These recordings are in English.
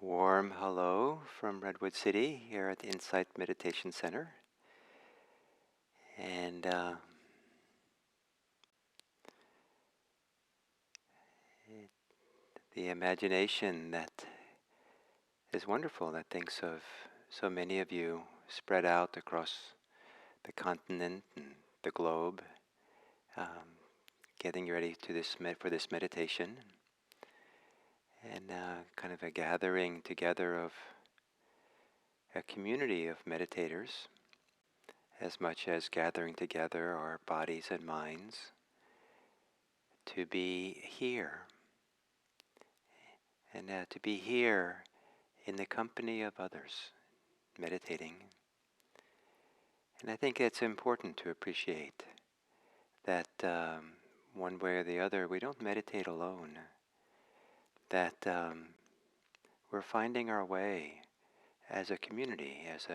Warm hello from Redwood City here at the Insight Meditation Center. And the imagination that is wonderful, that thinks of so many of you spread out across the continent and the globe, um, getting ready to for this meditation, and kind of a gathering together of a community of meditators, as much as gathering together our bodies and minds to be here, and to be here in the company of others, meditating. And I think it's important to appreciate that one way or the other, we don't meditate alone, that we're finding our way as a community, as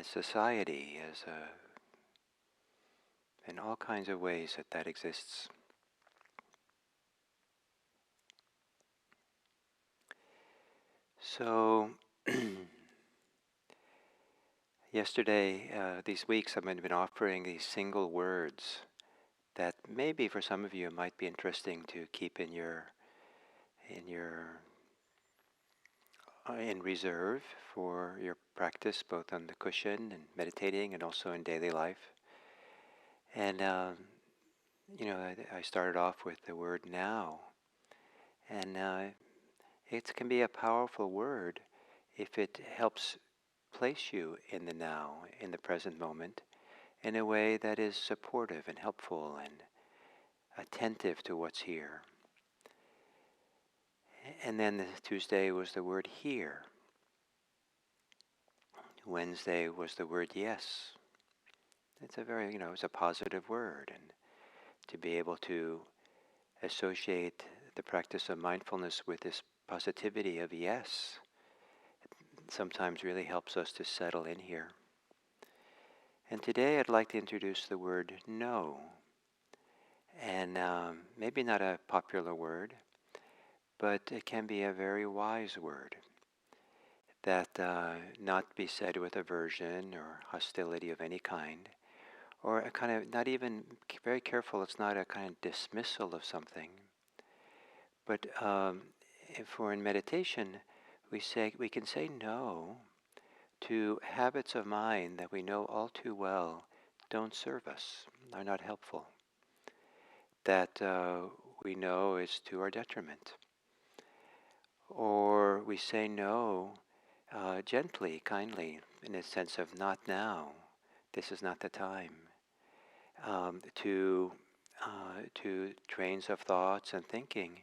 society, in all kinds of ways that exists. So yesterday, these weeks, I've been offering these single words that maybe for some of you might be interesting to keep in reserve for your practice, both on the cushion and meditating, and also in daily life. And I started off with the word now, and it can be a powerful word if it helps place you in the now, in the present moment, in a way that is supportive and helpful and attentive to what's here. And then Tuesday was the word here. Wednesday was the word yes. It's it's a positive word, and to be able to associate the practice of mindfulness with this positivity of yes sometimes really helps us to settle in here. And today I'd like to introduce the word no. And maybe not a popular word, but it can be a very wise word that not be said with aversion or hostility of any kind, or a kind of, not even, very careful, it's not a kind of dismissal of something. But if we're in meditation, we can say no to habits of mind that we know all too well don't serve us, are not helpful, that we know is to our detriment. Or we say no gently, kindly, in a sense of not now, this is not the time, to trains of thoughts and thinking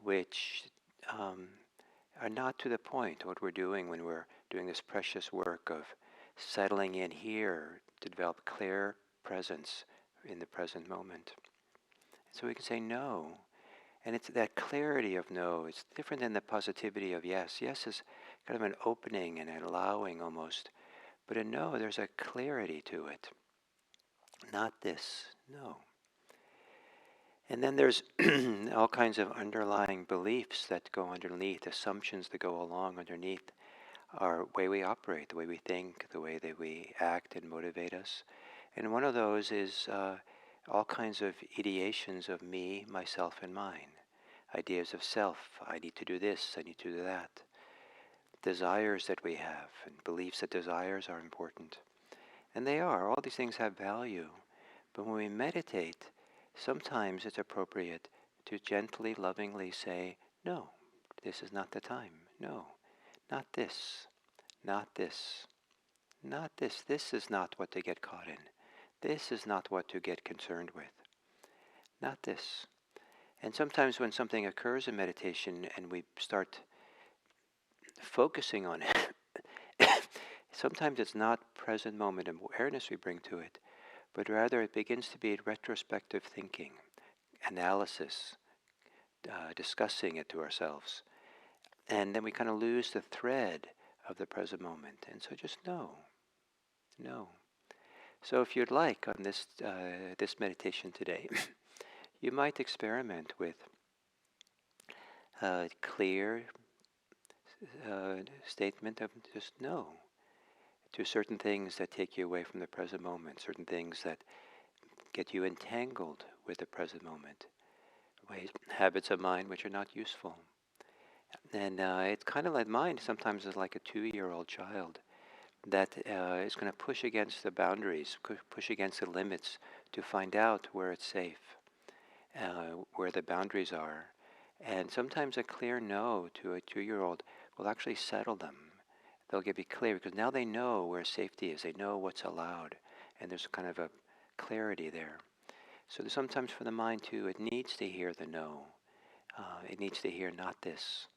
which are not to the point what we're doing when we're doing this precious work of settling in here to develop clear presence in the present moment. So we can say no. And it's that clarity of no. It's different than the positivity of yes. Yes is kind of an opening and an allowing almost. But a no, there's a clarity to it. Not this, no. And then there's all kinds of underlying beliefs that go underneath, assumptions that go along underneath our way we operate, the way we think, the way that we act and motivate us. And one of those is all kinds of ideations of me, myself, and mine. Ideas of self, I need to do this, I need to do that. Desires that we have, and beliefs that desires are important. And they are, all these things have value. But when we meditate, sometimes it's appropriate to gently, lovingly say, no, this is not the time. No, not this, not this, not this. This is not what to get caught in. This is not what to get concerned with. Not this. And sometimes when something occurs in meditation and we start focusing on it, sometimes it's not present moment awareness we bring to it, but rather it begins to be retrospective thinking, analysis, discussing it to ourselves. And then we kind of lose the thread of the present moment. And so just no. So if you'd like on this meditation today, you might experiment with clear statement of just no to certain things that take you away from the present moment, certain things that get you entangled with the present moment, ways, habits of mind which are not useful. And it's kind of like mind sometimes is like a 2-year-old child that is going to push against the boundaries, push against the limits to find out where it's safe, where the boundaries are. And sometimes a clear no to a 2-year-old will actually settle them. They'll be clear because now they know where safety is. They know what's allowed. And there's kind of a clarity there. So sometimes for the mind too, it needs to hear the no. It needs to hear not this.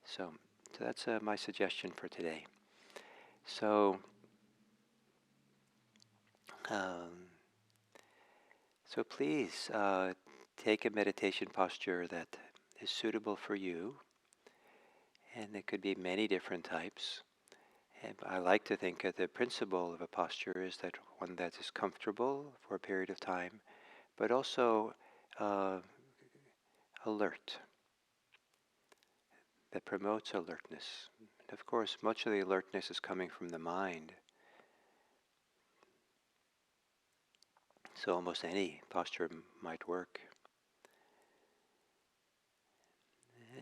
So that's my suggestion for today. So, um, so please take a meditation posture that is suitable for you, and there could be many different types. And I like to think of the principle of a posture is that one that is comfortable for a period of time, but also uh, alert, that promotes alertness. And of course, much of the alertness is coming from the mind. So almost any posture might work.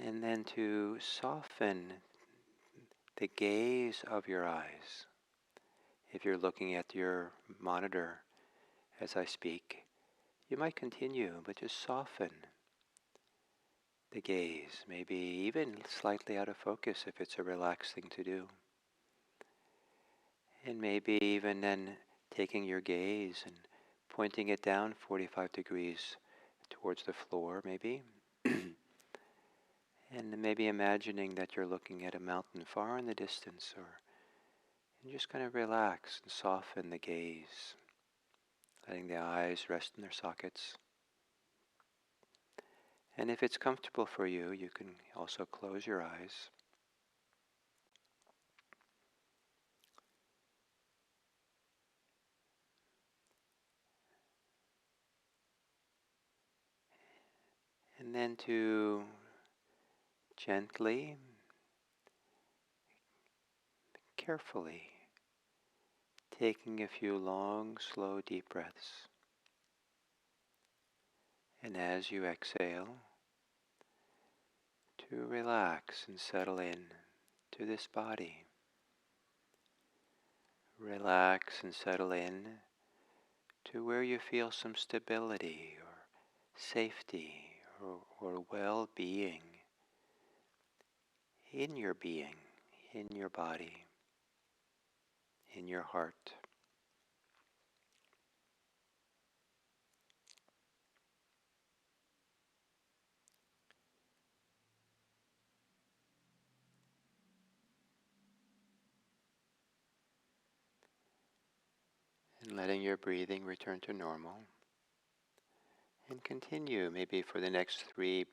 And then to soften the gaze of your eyes. If you're looking at your monitor as I speak, you might continue, but just soften the gaze, maybe even slightly out of focus if it's a relaxed thing to do. And maybe even then taking your gaze and pointing it down 45 degrees towards the floor, maybe. And maybe imagining that you're looking at a mountain far in the distance, and just kind of relax and soften the gaze, letting the eyes rest in their sockets. And if it's comfortable for you, you can also close your eyes. And then to gently, carefully, taking a few long, slow, deep breaths. And as you exhale, to relax and settle in to this body. Relax and settle in to where you feel some stability or safety or well-being in your being, in your body, in your heart. And letting your breathing return to normal. And continue maybe for the next 3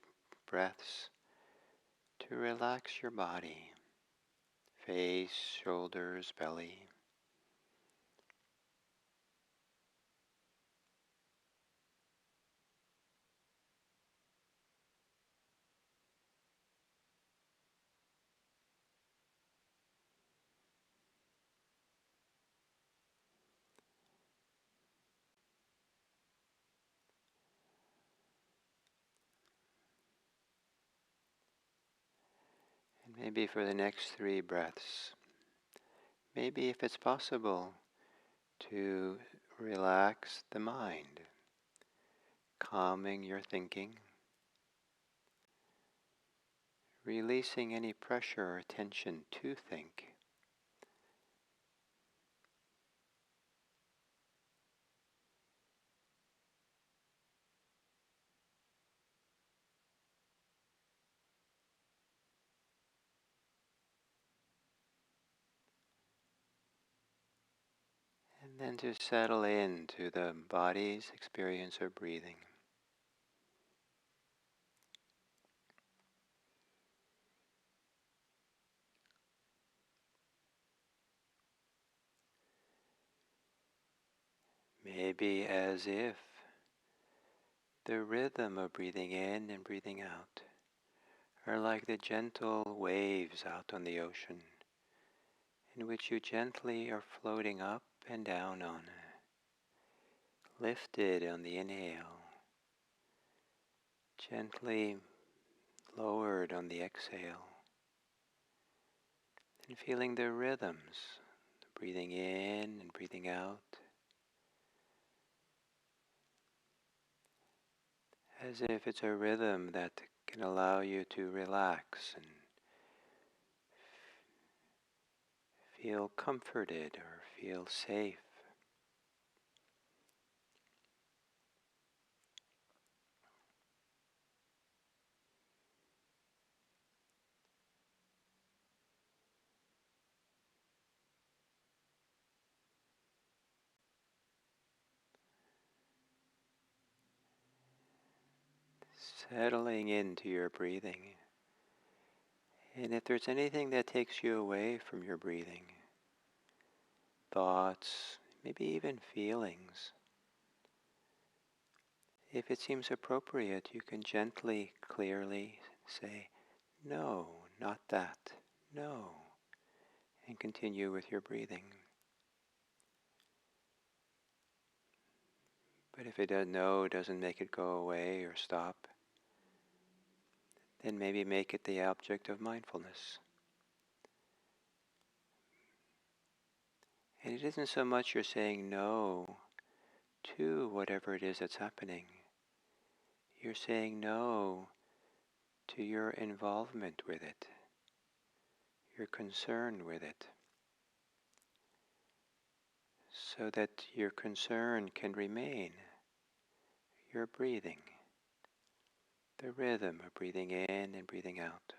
breaths to relax your body, face, shoulders, belly. And maybe for the next 3 breaths, maybe if it's possible to relax the mind, calming your thinking, releasing any pressure or tension to think. And then to settle into the body's experience of breathing. Maybe as if the rhythm of breathing in and breathing out are like the gentle waves out on the ocean, in which you gently are floating up and down on, lifted on the inhale, gently lowered on the exhale, and feeling the rhythms, breathing in and breathing out, as if it's a rhythm that can allow you to relax and feel comforted or feel safe. Settling into your breathing. And if there's anything that takes you away from your breathing, thoughts, maybe even feelings, if it seems appropriate, you can gently, clearly say, "No, not that, no," and continue with your breathing. But if it does, no doesn't make it go away or stop, then maybe make it the object of mindfulness. And it isn't so much you're saying no to whatever it is that's happening. You're saying no to your involvement with it, your concern with it, so that your concern can remain your breathing, the rhythm of breathing in and breathing out.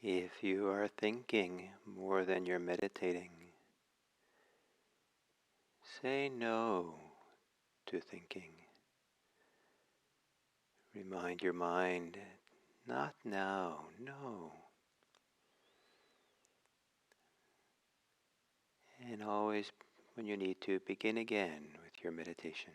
If you are thinking more than you're meditating, say no to thinking. Remind your mind, not now, no. And always, when you need to, begin again with your meditation.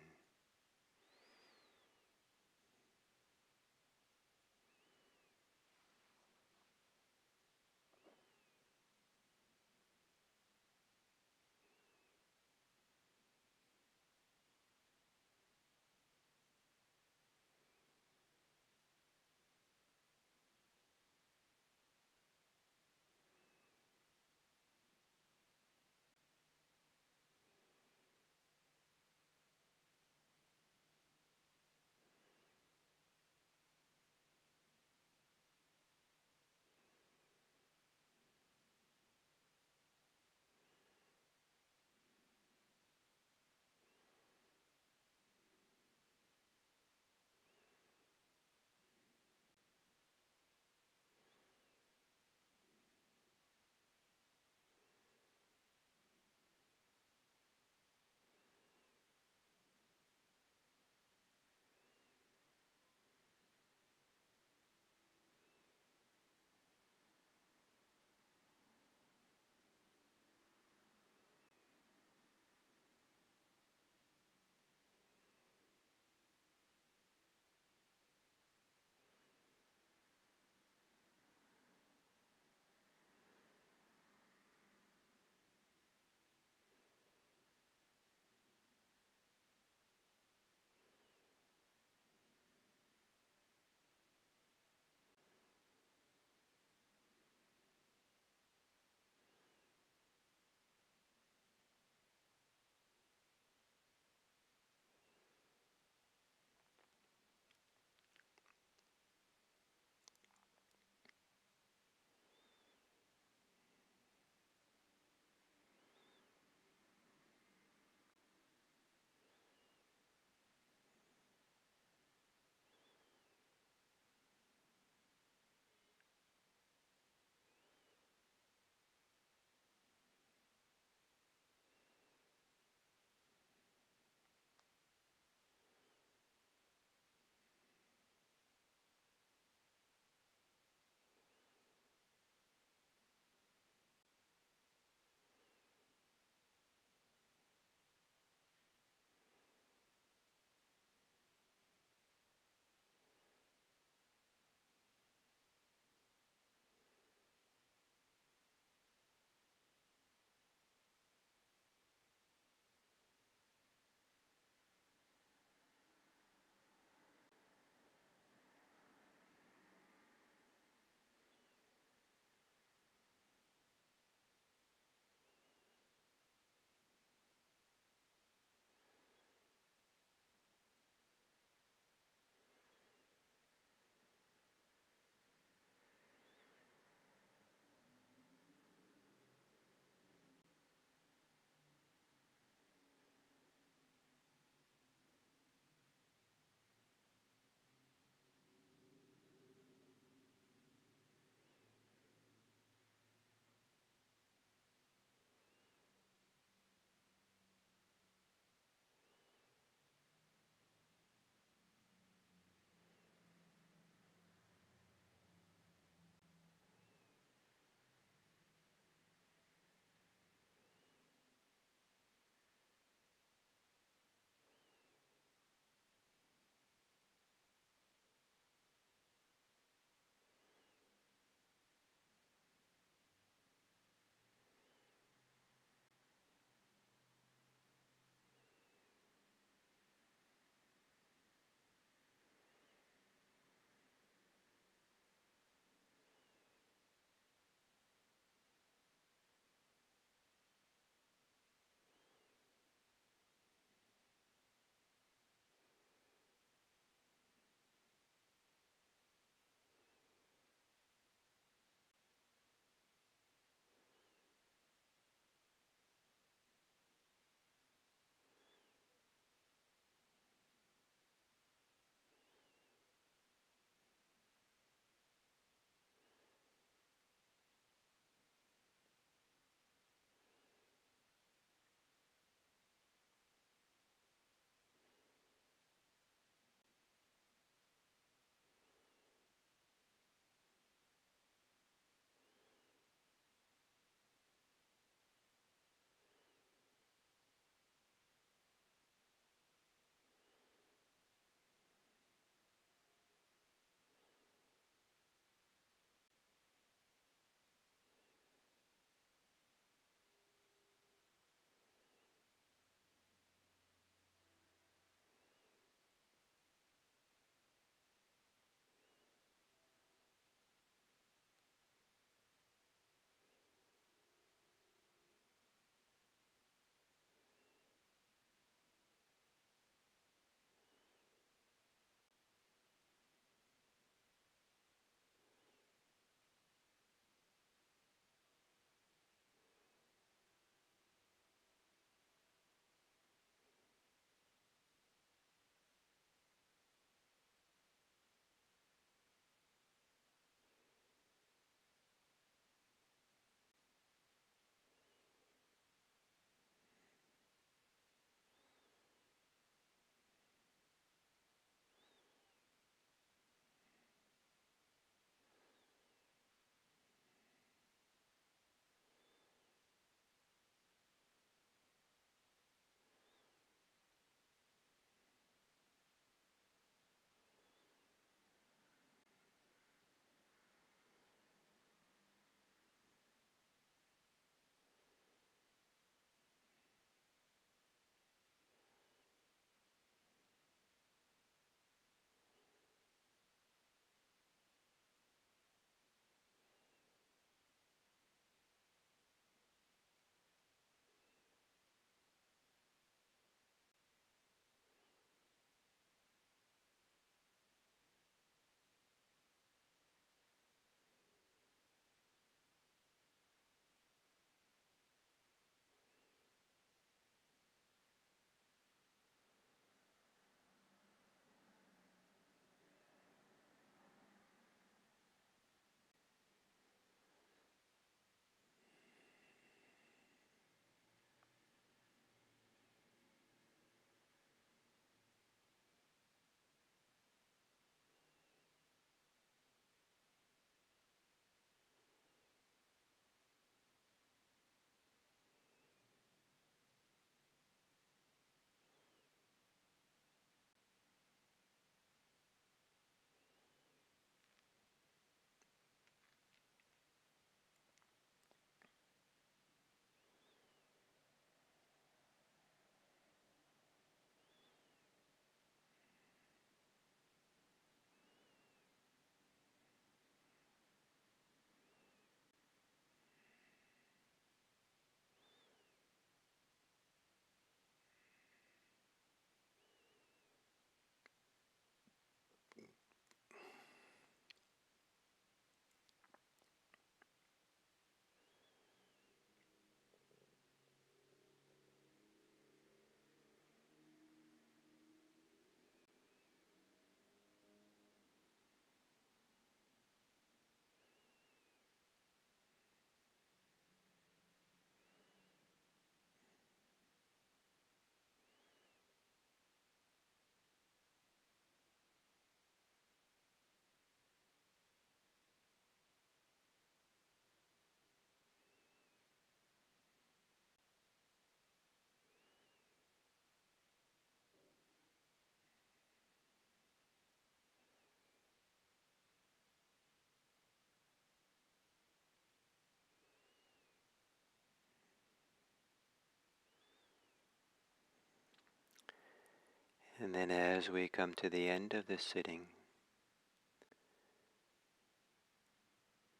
And then as we come to the end of this sitting,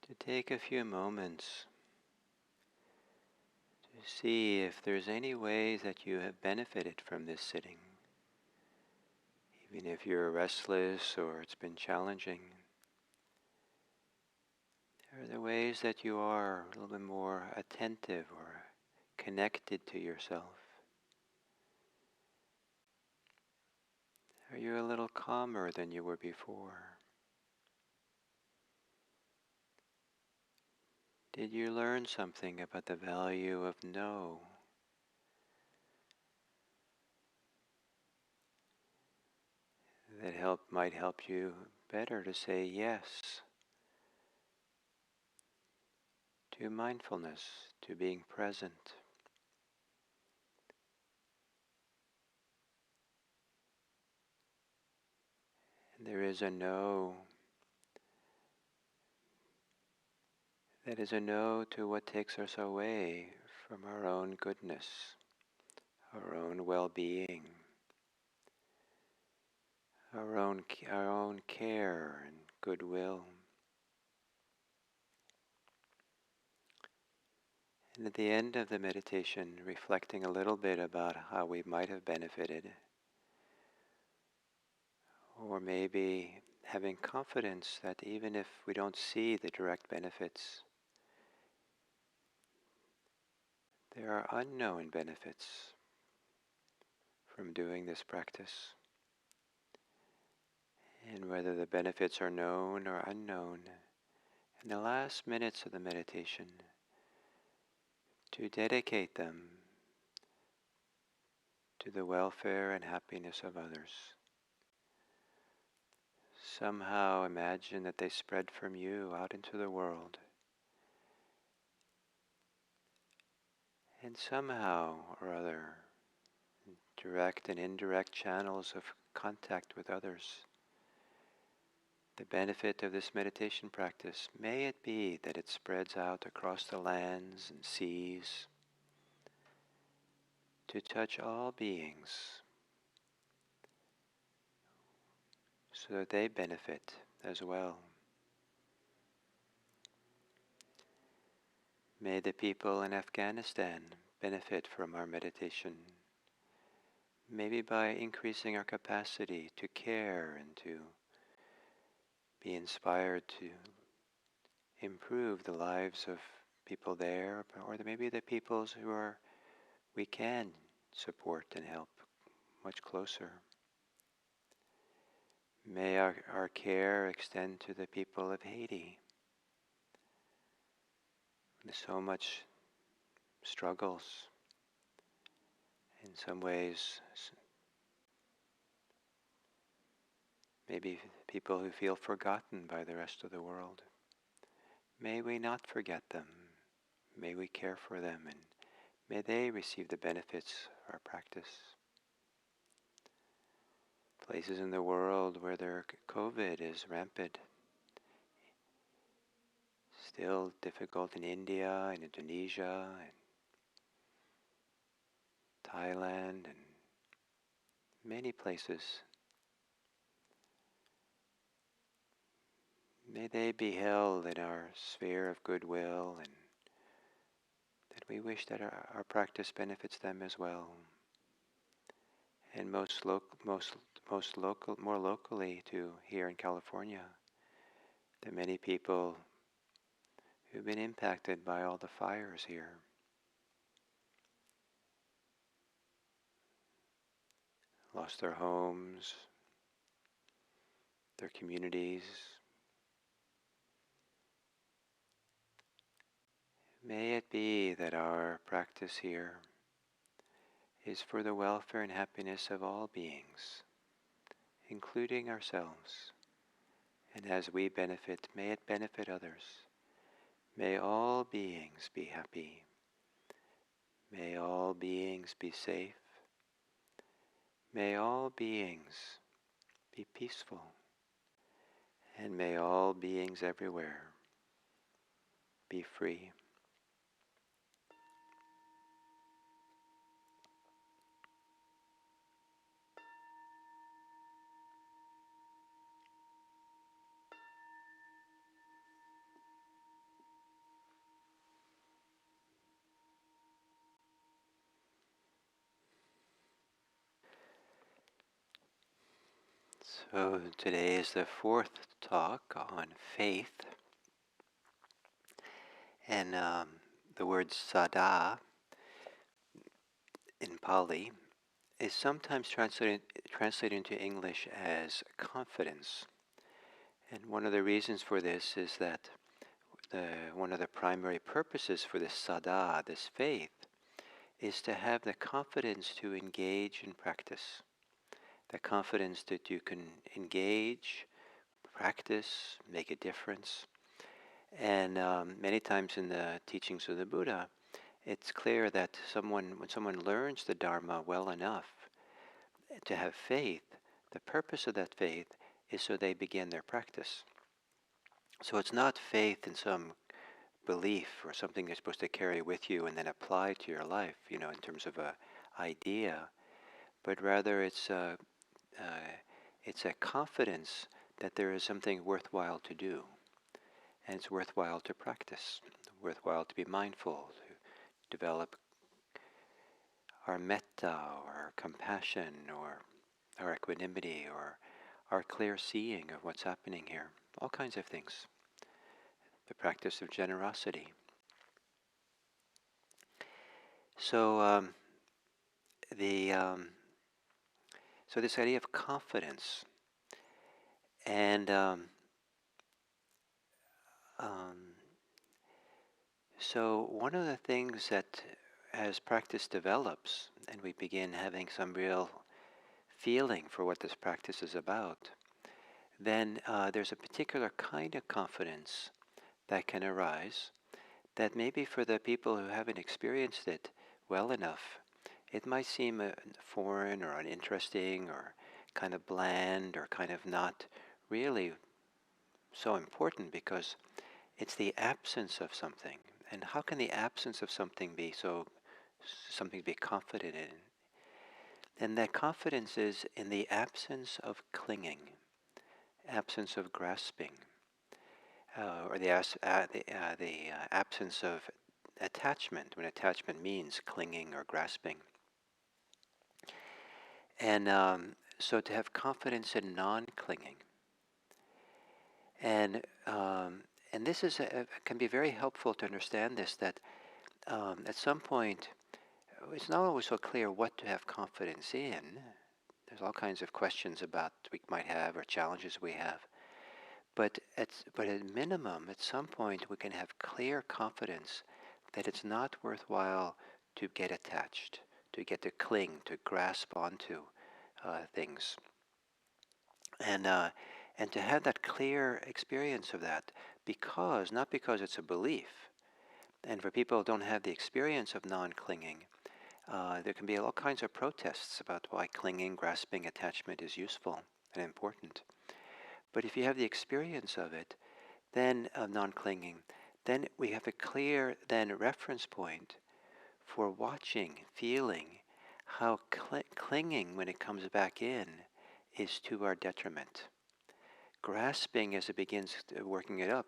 to take a few moments to see if there's any ways that you have benefited from this sitting. Even if you're restless or it's been challenging, are there ways that you are a little bit more attentive or connected to yourself? Are you a little calmer than you were before? Did you learn something about the value of no? That might help you better to say yes to mindfulness, to being present. And there is a no that is a no to what takes us away from our own goodness, our own well-being, our own care and goodwill. And at the end of the meditation, reflecting a little bit about how we might have benefited, or maybe having confidence that even if we don't see the direct benefits, there are unknown benefits from doing this practice. And whether the benefits are known or unknown, in the last minutes of the meditation, to dedicate them to the welfare and happiness of others. Somehow imagine that they spread from you out into the world. And somehow or other, direct and indirect channels of contact with others. The benefit of this meditation practice, may it be that it spreads out across the lands and seas to touch all beings so that they benefit as well. May the people in Afghanistan benefit from our meditation, maybe by increasing our capacity to care and to be inspired to improve the lives of people there, or maybe the peoples we can support and help much closer. May our care extend to the people of Haiti. There's so much struggles, in some ways, maybe people who feel forgotten by the rest of the world. May we not forget them. May we care for them, and may they receive the benefits of our practice. Places in the world where their COVID is rampant. Still difficult in India and Indonesia and Thailand and many places. May they be held in our sphere of goodwill, and that we wish that our practice benefits them as well. And more locally to here in California, the many people who've been impacted by all the fires here. Lost their homes, their communities. May it be that our practice here is for the welfare and happiness of all beings, including ourselves. And as we benefit, may it benefit others. May all beings be happy. May all beings be safe. May all beings be peaceful. And may all beings everywhere be free. So today is the fourth talk on faith, and the word sada in Pali is sometimes translated into English as confidence. And one of the reasons for this is that one of the primary purposes for this sada, this faith, is to have the confidence to engage in practice. The confidence that you can engage, practice, make a difference. And many times in the teachings of the Buddha, it's clear that when someone learns the Dharma well enough to have faith, the purpose of that faith is so they begin their practice. So it's not faith in some belief or something you're supposed to carry with you and then apply to your life, in terms of a idea, but rather it's a confidence that there is something worthwhile to do, and it's worthwhile to practice, worthwhile to be mindful, to develop our metta or our compassion or our equanimity or our clear seeing of what's happening here, all kinds of things. The practice of generosity. So the so this idea of confidence, and so one of the things that as practice develops and we begin having some real feeling for what this practice is about, then there's a particular kind of confidence that can arise that maybe for the people who haven't experienced it well enough, it might seem foreign or uninteresting or kind of bland or kind of not really so important, because it's the absence of something. And how can the absence of something be something to be confident in? And that confidence is in the absence of clinging, absence of grasping, or the absence of attachment, when attachment means clinging or grasping. And so to have confidence in non-clinging. And this can be very helpful to understand this, that at some point, it's not always so clear what to have confidence in. There's all kinds of questions about we might have or challenges we have. But at minimum, at some point, we can have clear confidence that it's not worthwhile to get attached, to get to cling, to grasp onto things. And to have that clear experience of that, not because it's a belief. And for people who don't have the experience of non-clinging, there can be all kinds of protests about why clinging, grasping, attachment is useful and important. But if you have the experience of it, then of non-clinging, then we have a clear reference point for watching, feeling how clinging, when it comes back in, is to our detriment. Grasping, as it begins working it up,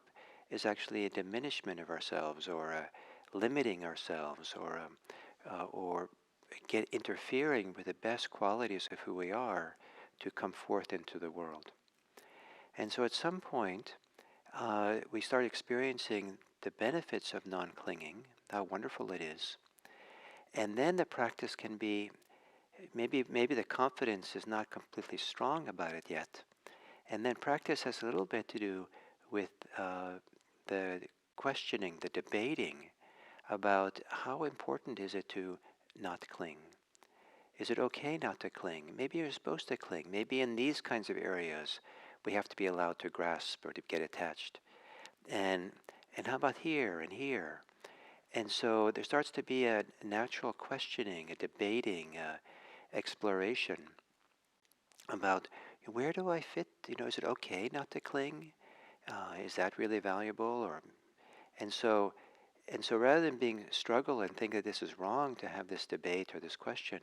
is actually a diminishment of ourselves, or limiting ourselves, or interfering with the best qualities of who we are to come forth into the world. And so at some point, we start experiencing the benefits of non-clinging, how wonderful it is. And then the practice can be, maybe the confidence is not completely strong about it yet. And then practice has a little bit to do with the questioning, the debating about how important is it to not cling. Is it okay not to cling? Maybe you're supposed to cling. Maybe in these kinds of areas we have to be allowed to grasp or to get attached. And how about here and here? And so there starts to be a natural questioning, a debating, exploration about where do I fit? Is it okay not to cling? Is that really valuable? And so rather than being struggle and think that this is wrong to have this debate or this question,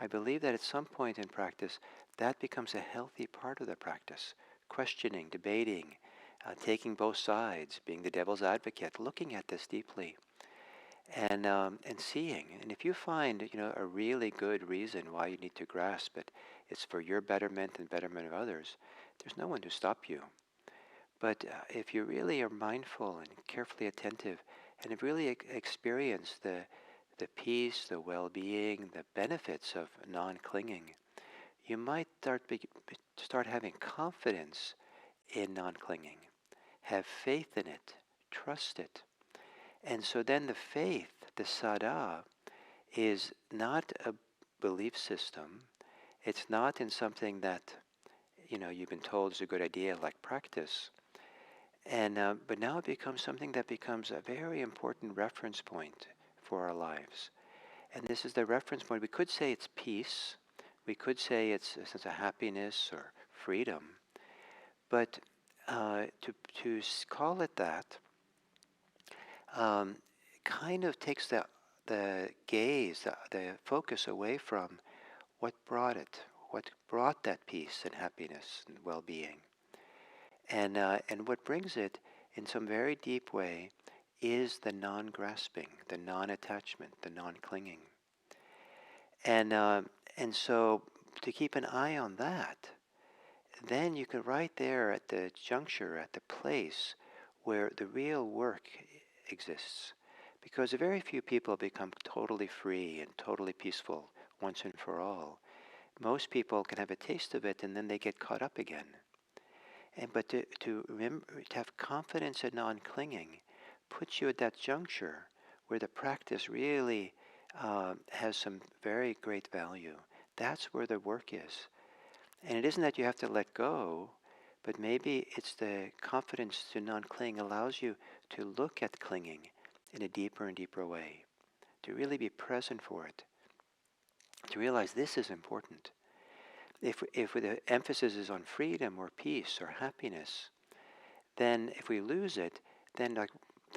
I believe that at some point in practice, that becomes a healthy part of the practice. Questioning, debating, taking both sides, being the devil's advocate, looking at this deeply. and seeing. And if you find a really good reason why you need to grasp it, it's for your betterment and betterment of others. There's no one to stop you. But if you really are mindful and carefully attentive, and have really experienced the peace, the well-being, the benefits of non-clinging, you might start having confidence in non-clinging, have faith in it, trust it. And so then the faith, the sada, is not a belief system. It's not in something that you've been told is a good idea, like practice. And but now it becomes something that becomes a very important reference point for our lives. And this is the reference point. We could say it's peace. We could say it's a sense of happiness or freedom. But to call it that um, kind of takes the gaze, the focus away from what brought it, what brought that peace and happiness and well-being. And what brings it in some very deep way is the non-grasping, the non-attachment, the non-clinging. And, uh, and so to keep an eye on that, then you can right there at the juncture, at the place where the real work exists. Because very few people become totally free and totally peaceful once and for all. Most people can have a taste of it and then they get caught up again. But to remember, to have confidence in non-clinging puts you at that juncture where the practice really has some very great value. That's where the work is. And it isn't that you have to let go, but maybe it's the confidence to non-cling allows you to look at clinging in a deeper and deeper way, to really be present for it, to realize this is important. If the emphasis is on freedom or peace or happiness, then if we lose it, then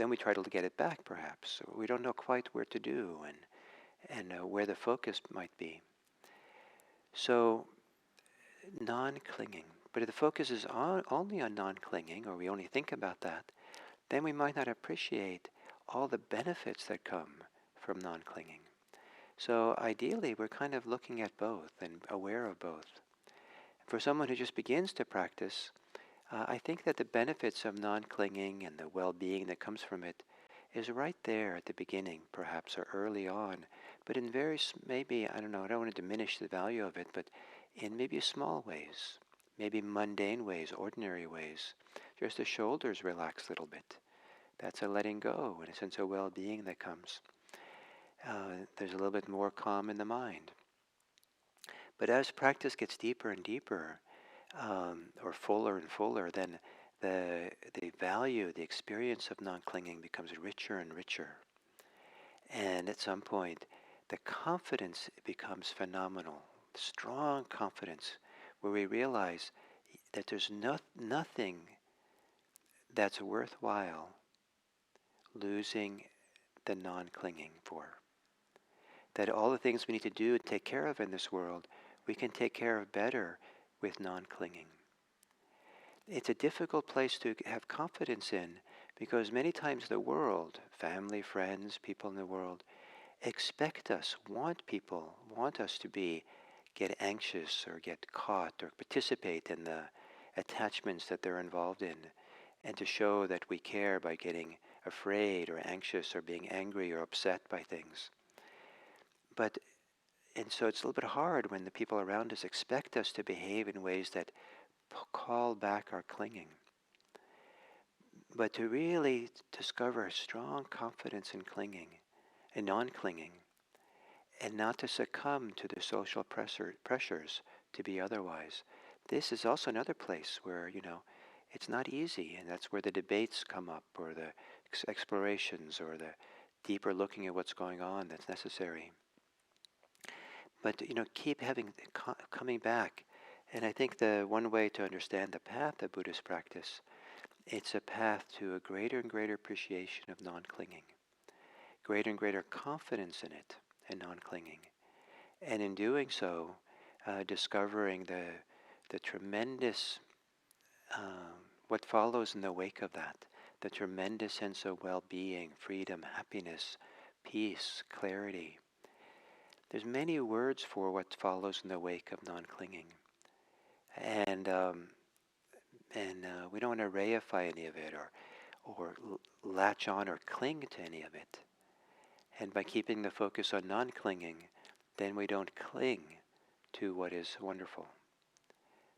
we try to get it back perhaps. Or we don't know quite where to do and where the focus might be. So non-clinging. But if the focus is only on non-clinging, or we only think about that, then we might not appreciate all the benefits that come from non-clinging. So ideally, we're kind of looking at both and aware of both. For someone who just begins to practice, I think that the benefits of non-clinging and the well-being that comes from it is right there at the beginning, perhaps, or early on. But in maybe, I don't know, I don't want to diminish the value of it, but in maybe small ways, maybe mundane ways, ordinary ways. Just the shoulders relax a little bit. That's a letting go and a sense of well-being that comes. There's a little bit more calm in the mind. But as practice gets deeper and deeper, or fuller and fuller, then the value, the experience of non-clinging becomes richer and richer. And at some point, the confidence becomes phenomenal, strong confidence, where we realize that there's nothing that's worthwhile losing the non-clinging for. That all the things we need to do and take care of in this world, we can take care of better with non-clinging. It's a difficult place to have confidence in because many times the world, family, friends, people in the world, expect us, want us to get anxious or get caught or participate in the attachments that they're involved in, and to show that we care by getting afraid or anxious or being angry or upset by things. And so it's a little bit hard when the people around us expect us to behave in ways that call back our clinging. But to really discover strong confidence in clinging and non-clinging, and not to succumb to the social pressures to be otherwise. This is also another place where, it's not easy, and that's where the debates come up, or the explorations, or the deeper looking at what's going on that's necessary. But, keep coming back. And I think the one way to understand the path of Buddhist practice, it's a path to a greater and greater appreciation of non-clinging, greater and greater confidence in it and non-clinging. And in doing so, discovering the tremendous, what follows in the wake of that, the tremendous sense of well-being, freedom, happiness, peace, clarity. There's many words for what follows in the wake of non-clinging. And we don't want to reify any of it or latch on or cling to any of it. And by keeping the focus on non-clinging, then we don't cling to what is wonderful.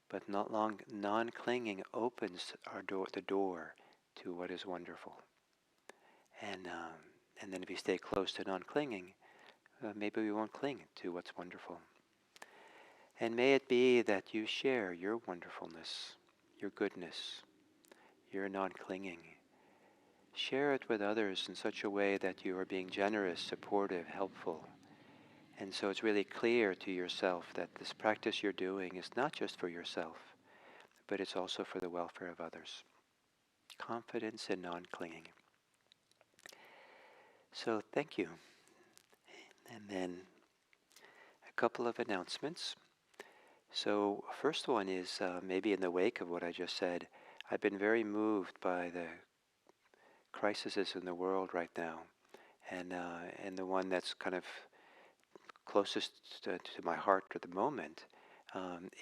But non-clinging opens the door to what is wonderful. And then if we stay close to non-clinging, maybe we won't cling to what's wonderful. And may it be that you share your wonderfulness, your goodness, your non-clinging. Share it with others in such a way that you are being generous, supportive, helpful. And so it's really clear to yourself that this practice you're doing is not just for yourself, but it's also for the welfare of others. Confidence and non-clinging. So thank you. And then a couple of announcements. So first one is maybe in the wake of what I just said, I've been very moved by the crises in the world right now. And the one that's kind of closest to my heart at the moment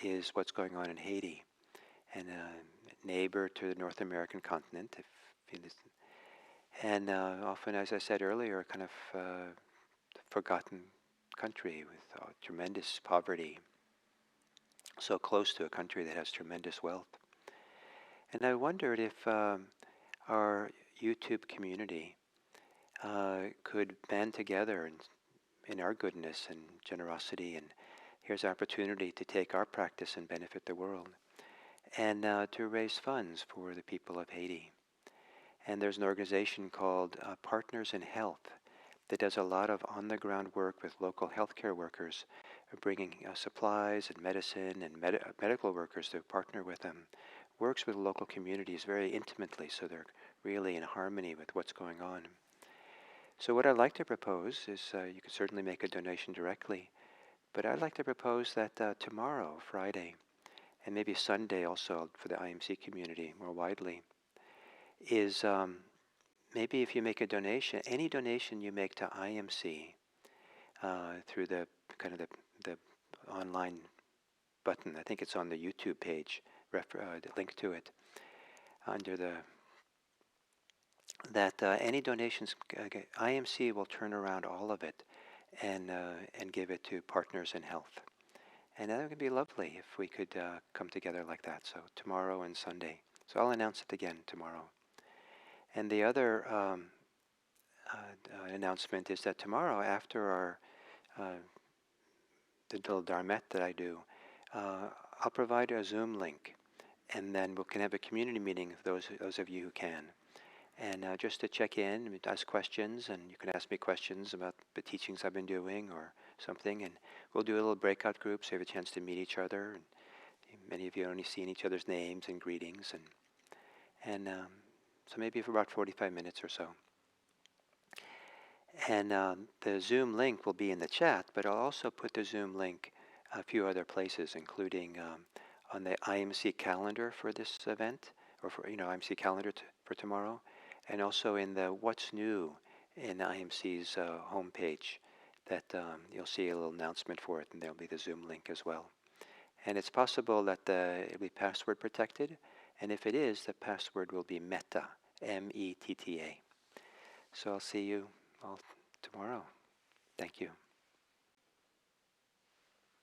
is what's going on in Haiti, and a neighbor to the North American continent. And often, as I said earlier, kind of forgotten country with tremendous poverty, so close to a country that has tremendous wealth. And I wondered if our YouTube community could band together in our goodness and generosity, and here's opportunity to take our practice and benefit the world, and to raise funds for the people of Haiti. And there's an organization called Partners in Health that does a lot of on-the-ground work with local healthcare workers, bringing supplies and medicine and medical workers to partner with them. Works with local communities very intimately, so they're really in harmony with what's going on. So what I'd like to propose is you can certainly make a donation directly, but I'd like to propose that tomorrow, Friday, and maybe Sunday also for the IMC community more widely, is maybe if you make a donation, any donation you make to IMC through the kind of the online button, I think it's on the YouTube page, the link to it, under any donations, IMC will turn around all of it and give it to Partners in Health. And that would be lovely if we could come together like that. So tomorrow and Sunday. So I'll announce it again tomorrow. And the other announcement is that tomorrow, after our the little Dharma that I do, I'll provide a Zoom link, and then we can have a community meeting for those of you who can. And just to check in, and ask questions, and you can ask me questions about the teachings I've been doing or something, and we'll do a little breakout group so you have a chance to meet each other. And many of you only seen each other's names and greetings, and so maybe for about 45 minutes or so. And the Zoom link will be in the chat, but I'll also put the Zoom link a few other places, including on the IMC calendar for this event, or for IMC calendar for tomorrow, and also in the What's New in IMC's homepage. That you'll see a little announcement for it, and there'll be the Zoom link as well. And it's possible that it'll be password protected, and if it is, the password will be METTA, METTA. So I'll see you all tomorrow. Thank you.